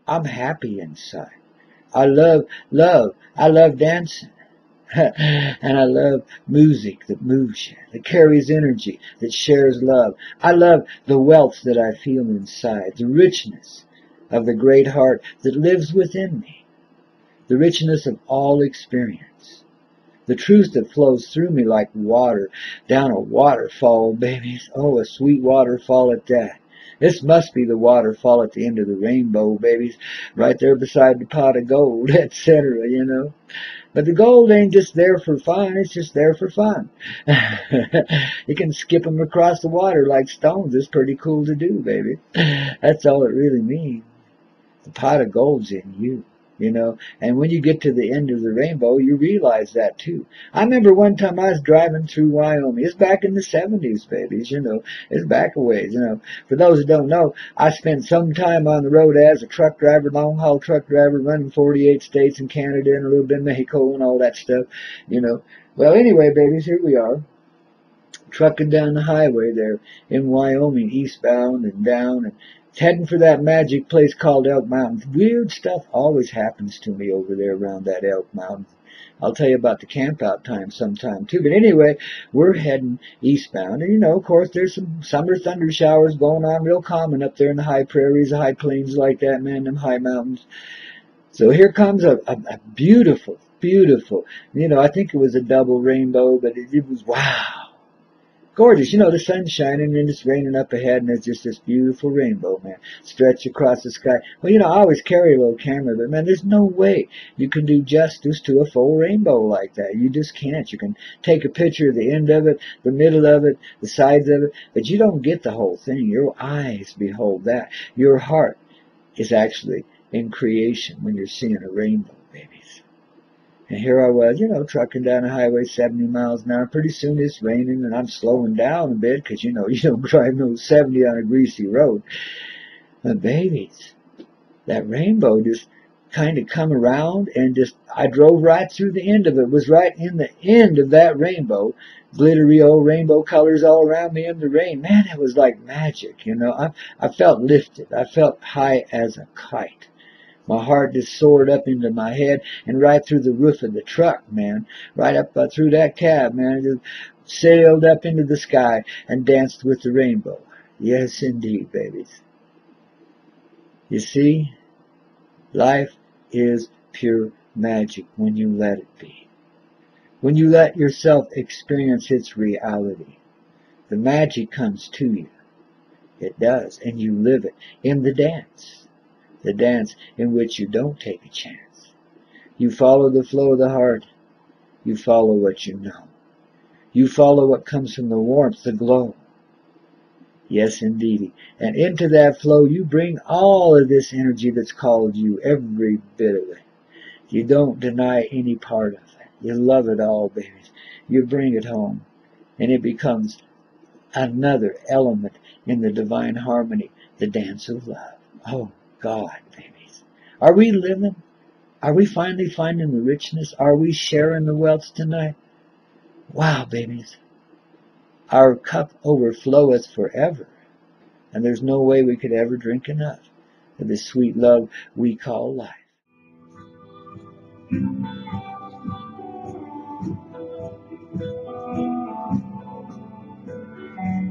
I'm happy inside. I love. I love dancing. And I love music that moves you, that carries energy, that shares love. I love the wealth that I feel inside, the richness of the great heart that lives within me, the richness of all experience, the truth that flows through me like water down a waterfall, babies. Oh, a sweet waterfall at that. This must be the waterfall at the end of the rainbow, babies, right there beside the pot of gold, etc., you know. But the gold ain't just there for fun, it's just there for fun. You can skip them across the water like stones. It's pretty cool to do, baby. That's all it really means. The pot of gold's in you, you know. And when you get to the end of the rainbow, you realize that too. I remember one time I was driving through Wyoming. It's back in the 70s, babies, you know. It's back a ways, you know. For those who don't know, I spent some time on the road as a truck driver, long-haul truck driver, running 48 states in Canada and a little bit of Mexico and all that stuff, you know. Well, anyway, babies, here we are, trucking down the highway there in Wyoming, eastbound and down, and heading for that magic place called Elk Mountain. Weird stuff always happens to me over there around that Elk Mountain. I'll tell you about the camp-out time sometime, too. But anyway, we're heading eastbound. And, you know, of course, there's some summer thunder showers going on real common up there in the high prairies, the high plains like that, man, them high mountains. So here comes a beautiful, beautiful, you know, I think it was a double rainbow, but it was, wow. Gorgeous. You know, the sun's shining and it's raining up ahead and there's just this beautiful rainbow, man, stretched across the sky. Well, you know, I always carry a little camera, but, man, there's no way you can do justice to a full rainbow like that. You just can't. You can take a picture of the end of it, the middle of it, the sides of it, but you don't get the whole thing. Your eyes behold that. Your heart is actually in creation when you're seeing a rainbow, babies. And here I was, you know, trucking down the highway 70 miles an hour. Pretty soon it's raining and I'm slowing down a bit because, you know, you don't drive no 70 on a greasy road. But babies, that rainbow just kind of come around and just, I drove right through the end of it. It was right in the end of that rainbow. Glittery old rainbow colors all around me in the rain. Man, it was like magic, you know. I felt lifted. I felt high as a kite. My heart just soared up into my head and right through the roof of the truck, man. Right up through that cab, man. It just sailed up into the sky and danced with the rainbow. Yes, indeed, babies. You see, life is pure magic when you let it be. When you let yourself experience its reality, the magic comes to you. It does, and you live it in the dance. The dance in which you don't take a chance. You follow the flow of the heart. You follow what you know. You follow what comes from the warmth, the glow. Yes, indeedy. And into that flow, you bring all of this energy that's called you, every bit of it. You don't deny any part of it. You love it all, babies. You bring it home, and it becomes another element in the divine harmony, the dance of love. Oh, God, babies. Are we living? Are we finally finding the richness? Are we sharing the wealth tonight? Wow, babies. Our cup overfloweth forever, and there's no way we could ever drink enough of this sweet love we call life.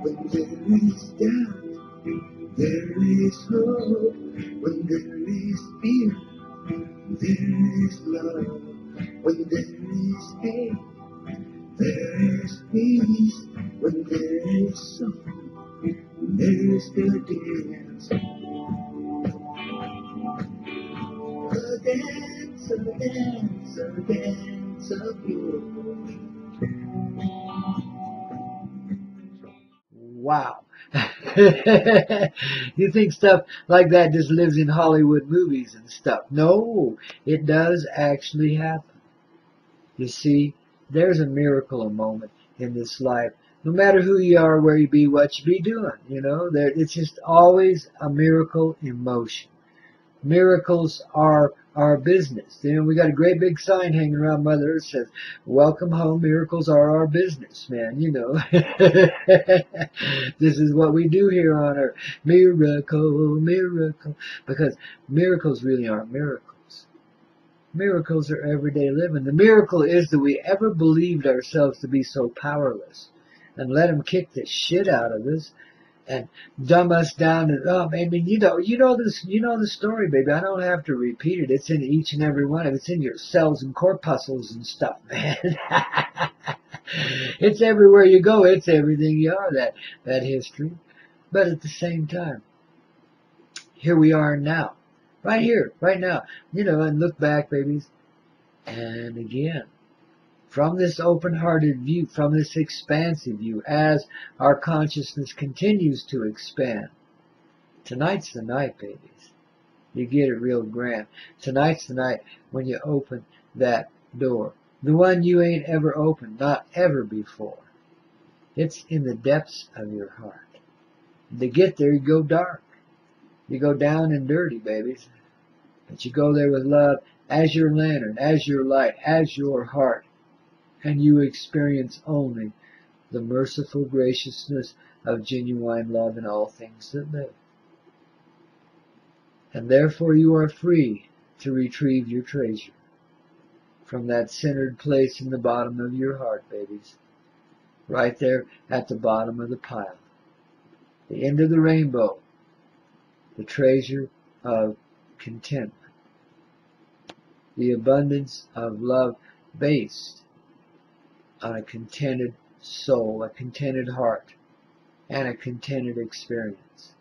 When there is doubt, there is hope. When there is fear, there is love. When there is hate, there is peace. When there is song, there is still dance. A dance, a dance, a dance of you. Wow. You think stuff like that just lives in Hollywood movies and stuff. No, it does actually happen. You see, there's a miracle a moment in this life. No matter who you are, where you be, what you be doing, you know, it's just always a miracle in motion. Miracles are our business. You know, we got a great big sign hanging around Mother Earth that says, "Welcome home, miracles are our business," man. You know, this is what we do here on Earth. Miracle, miracle. Because miracles really aren't miracles. Miracles are everyday living. The miracle is that we ever believed ourselves to be so powerless and let them kick the shit out of us and dumb us down. And oh, I mean, you know this, you know the story, baby. I don't have to repeat it. It's in each and every one of it. It's in your cells and corpuscles and stuff, man. It's everywhere you go. It's everything you are. That history, but at the same time, here we are now, right here, right now. You know, and look back, babies, and again. From this open-hearted view, from this expansive view, as our consciousness continues to expand. Tonight's the night, babies. You get it real grand. Tonight's the night when you open that door. The one you ain't ever opened, not ever before. It's in the depths of your heart. To get there, you go dark. You go down and dirty, babies. But you go there with love as your lantern, as your light, as your heart. And you experience only the merciful graciousness of genuine love in all things that live. And therefore you are free to retrieve your treasure from that centered place in the bottom of your heart, babies. Right there at the bottom of the pile. The end of the rainbow. The treasure of contentment. The abundance of love based on a contented soul, a contented heart, and a contented experience.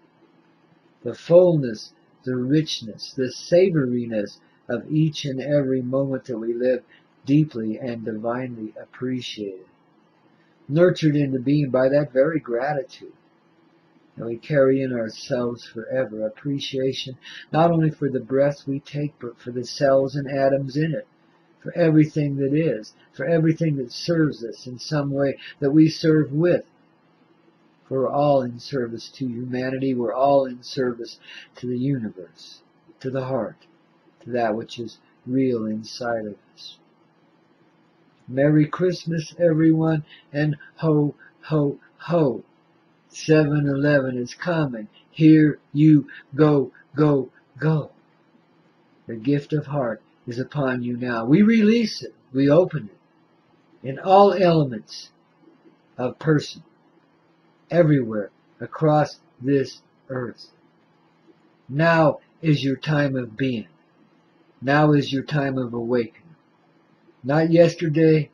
The fullness, the richness, the savoriness of each and every moment that we live deeply and divinely appreciated. Nurtured into being by that very gratitude. And we carry in ourselves forever appreciation, not only for the breath we take, but for the cells and atoms in it. For everything that is, for everything that serves us in some way, that we serve with. For we're all in service to humanity, we're all in service to the universe, to the heart, to that which is real inside of us. Merry Christmas, everyone, and ho, ho, ho. 7-Eleven is coming. Here you go, go, go. The gift of heart is upon you now. We release it. We open it. In all elements of person. Everywhere. Across this earth. Now is your time of being. Now is your time of awakening. Not yesterday.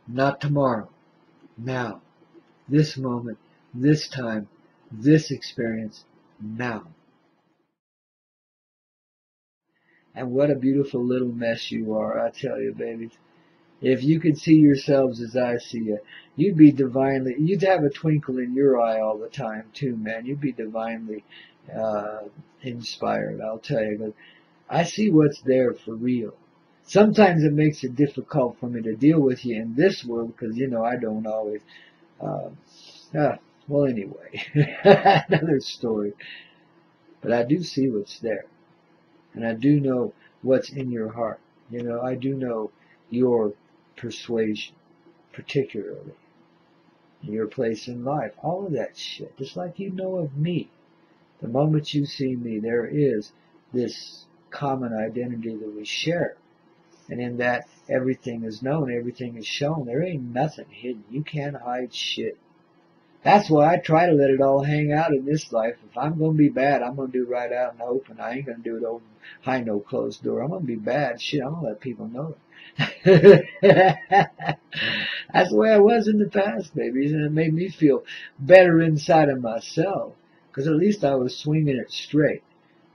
Not tomorrow. Now. This moment. This time. This experience. Now. And what a beautiful little mess you are, I tell you, babies. If you could see yourselves as I see you, you'd be divinely, you'd have a twinkle in your eye all the time too, man. You'd be divinely inspired, I'll tell you. But I see what's there for real. Sometimes it makes it difficult for me to deal with you in this world because, you know, I don't always, well, anyway, another story. But I do see what's there. And I do know what's in your heart. You know, I do know your persuasion, particularly. Your place in life. All of that shit. Just like you know of me. The moment you see me, there is this common identity that we share. And in that, everything is known, everything is shown. There ain't nothing hidden. You can't hide shit. That's why I try to let it all hang out in this life. If I'm going to be bad, I'm going to do it right out in the open. I ain't going to do it over behind no closed door. I'm going to be bad. Shit, I'm going to let people know it. That's the way I was in the past, babies. And it made me feel better inside of myself. Because at least I was swinging it straight.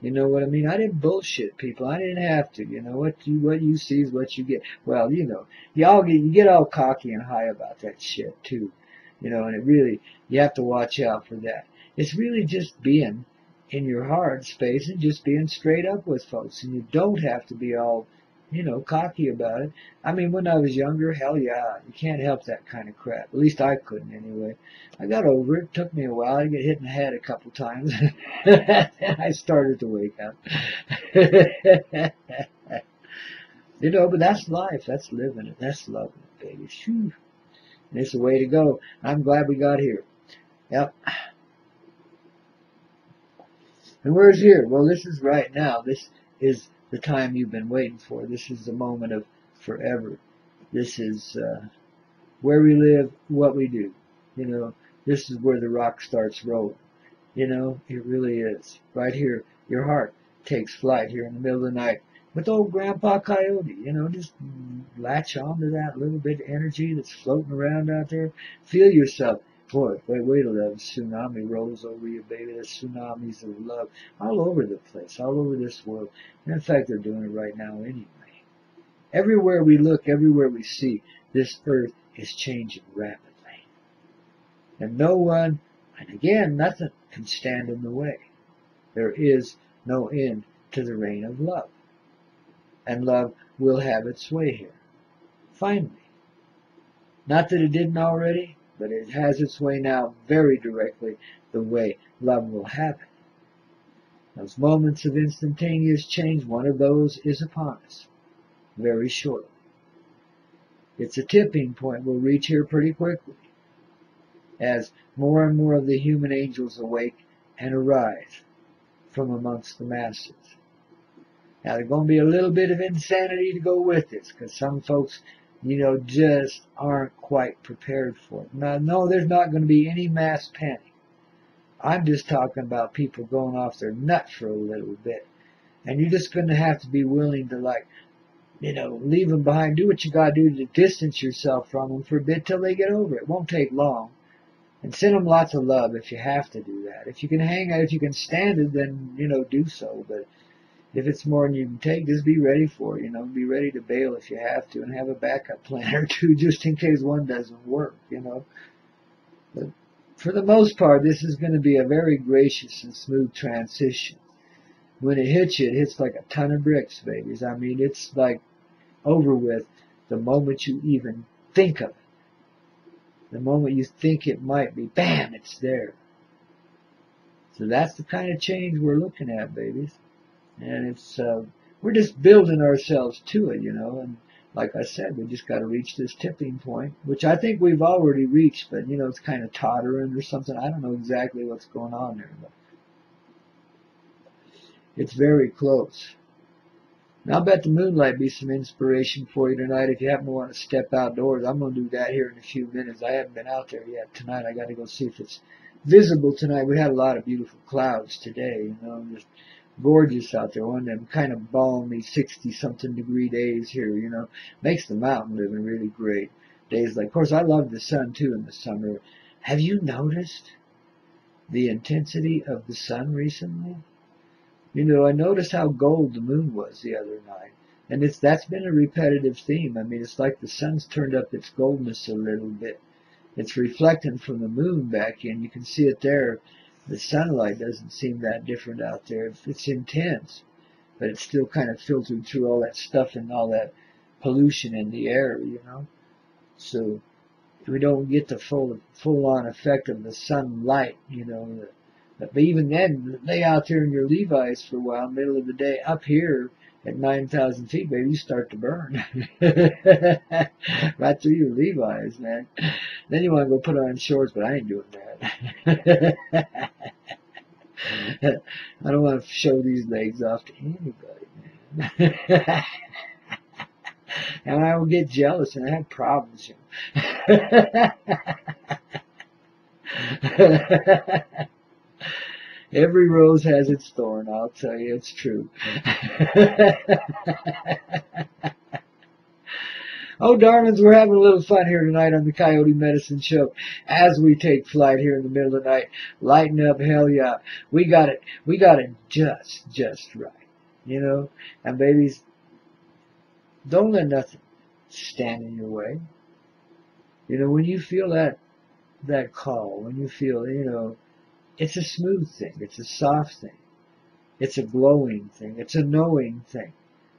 You know what I mean? I didn't bullshit people. I didn't have to. You know, what you see is what you get. Well, you know, you get all cocky and high about that shit, too. You know, and it really, you have to watch out for that. It's really just being in your heart space and just being straight up with folks. And you don't have to be all, you know, cocky about it. I mean, when I was younger, hell yeah, you can't help that kind of crap. At least I couldn't anyway. I got over it. It took me a while to get hit in the head a couple times. And I started to wake up. You know, but that's life. That's living it. That's loving it, baby. Phew. And it's the way to go. I'm glad we got here. Yep. And where's here? Well, this is right now. This is the time you've been waiting for. This is the moment of forever. This is where we live, what we do. You know, this is where the rock starts rolling. You know, it really is. Right here, your heart takes flight here in the middle of the night with old Grandpa Coyote. You know, just latch on to that little bit of energy that's floating around out there. Feel yourself. Boy, wait till that tsunami rolls over you, baby. The tsunamis of love all over the place, all over this world. And in fact, they're doing it right now anyway. Everywhere we look, everywhere we see, this earth is changing rapidly. And no one, and again, nothing can stand in the way. There is no end to the reign of love. And love will have its way here. Finally. Not that it didn't already, but it has its way now very directly the way love will have it. Those moments of instantaneous change, one of those is upon us very shortly. It's a tipping point. We'll reach here pretty quickly as more and more of the human angels awake and arise from amongst the masses. Now, there's going to be a little bit of insanity to go with this, because some folks, you know, just aren't quite prepared for it. Now, no, there's not going to be any mass panic. I'm just talking about people going off their nut for a little bit. And you're just going to have to be willing to, like, you know, leave them behind. Do what you got to do to distance yourself from them for a bit till they get over it. It won't take long. And send them lots of love if you have to do that. If you can hang out, if you can stand it, then, you know, do so. But if it's more than you can take, just be ready for it, you know. Be ready to bail if you have to, and have a backup plan or two just in case one doesn't work, you know. But for the most part, this is going to be a very gracious and smooth transition. When it hits you, it hits like a ton of bricks, babies. I mean, it's like over with the moment you even think of it. The moment you think it might be, bam, it's there. So that's the kind of change we're looking at, babies. And it's, we're just building ourselves to it, you know. And like I said, we just got to reach this tipping point, which I think we've already reached, but, you know, it's kind of tottering or something. I don't know exactly what's going on there, but it's very close. And I'll bet the moonlight be some inspiration for you tonight if you happen to want to step outdoors. I'm going to do that here in a few minutes. I haven't been out there yet tonight. I got to go see if it's visible tonight. We had a lot of beautiful clouds today, you know, just gorgeous out there. One of them kind of balmy 60-something degree days here, you know. Makes the mountain living really great. Days like, of course, I love the sun, too, in the summer. Have you noticed the intensity of the sun recently? You know, I noticed how gold the moon was the other night. And that's been a repetitive theme. I mean, it's like the sun's turned up its goldness a little bit. It's reflecting from the moon back in. You can see it there. The sunlight doesn't seem that different out there. It's intense, but it's still kind of filtered through all that stuff and all that pollution in the air, you know. So we don't get the full-on effect of the sunlight, you know. But even then, lay out there in your Levi's for a while, middle of the day, up here at 9,000 feet, baby, you start to burn. Right through your Levi's, man. Then you want to go put on shorts, but I ain't doing that. I don't want to show these legs off to anybody, man. And I will get jealous and I have problems, you know. Every rose has its thorn, I'll tell you, it's true. Oh, darlings, we're having a little fun here tonight on the Coyote Medicine Show as we take flight here in the middle of the night. Lighten up, hell yeah. We got it just right, you know. And babies, don't let nothing stand in your way. You know, when you feel that call, when you feel, you know, it's a smooth thing. It's a soft thing. It's a glowing thing. It's a knowing thing.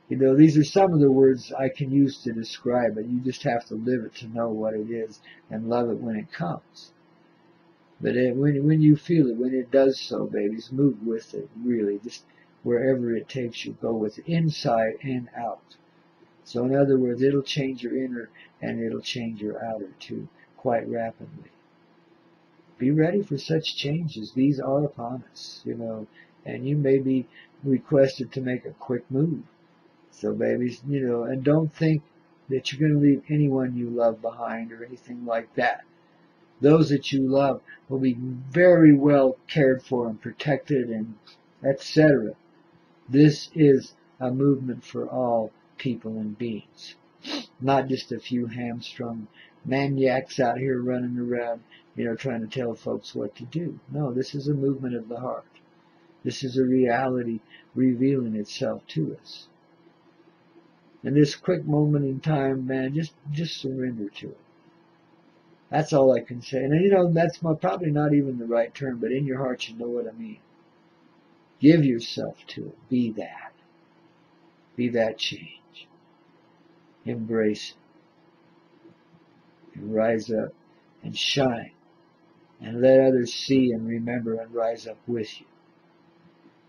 You know, these are some of the words I can use to describe it. You just have to live it to know what it is and love it when it comes. But when you feel it, when it does so, babies, move with it, really. Just wherever it takes you, go with it, inside and out. So in other words, it'll change your inner and it'll change your outer too, quite rapidly. Be ready for such changes. These are upon us, and you may be requested to make a quick move. So babies, and don't think that you're going to leave anyone you love behind or anything like that. Those that you love will be very well cared for and protected and etc. This is a movement for all people and beings, not just a few hamstrung maniacs out here running around, trying to tell folks what to do. No, this is a movement of the heart. This is a reality revealing itself to us. And this quick moment in time, man, just surrender to it. That's all I can say. And that's probably not even the right term, but in your heart you know what I mean. Give yourself to it. Be that. Be that change. Embrace it. And rise up and shine. And let others see and remember and rise up with you.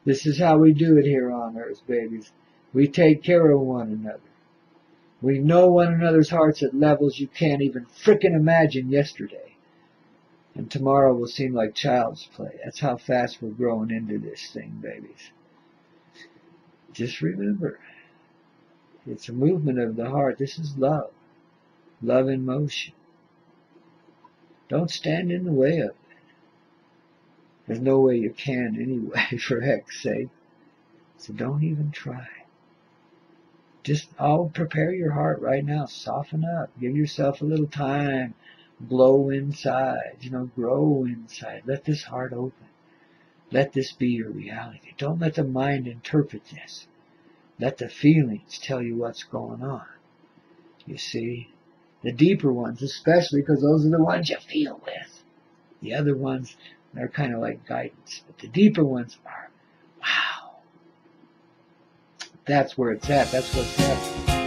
This is how we do it here on earth, babies. We take care of one another. We know one another's hearts at levels you can't even frickin' imagine yesterday. And tomorrow will seem like child's play. That's how fast we're growing into this thing, babies. Just remember, it's a movement of the heart. This is love. Love in motion. Don't stand in the way of it. There's no way you can anyway, for heck's sake. So don't even try. Just prepare your heart right now. Soften up. Give yourself a little time. Blow inside. Grow inside. Let this heart open. Let this be your reality. Don't let the mind interpret this. Let the feelings tell you what's going on. You see? The deeper ones, especially, because those are the ones you feel with. The other ones, they're kind of like guidance. But the deeper ones are, wow. That's where it's at. That's what's happening.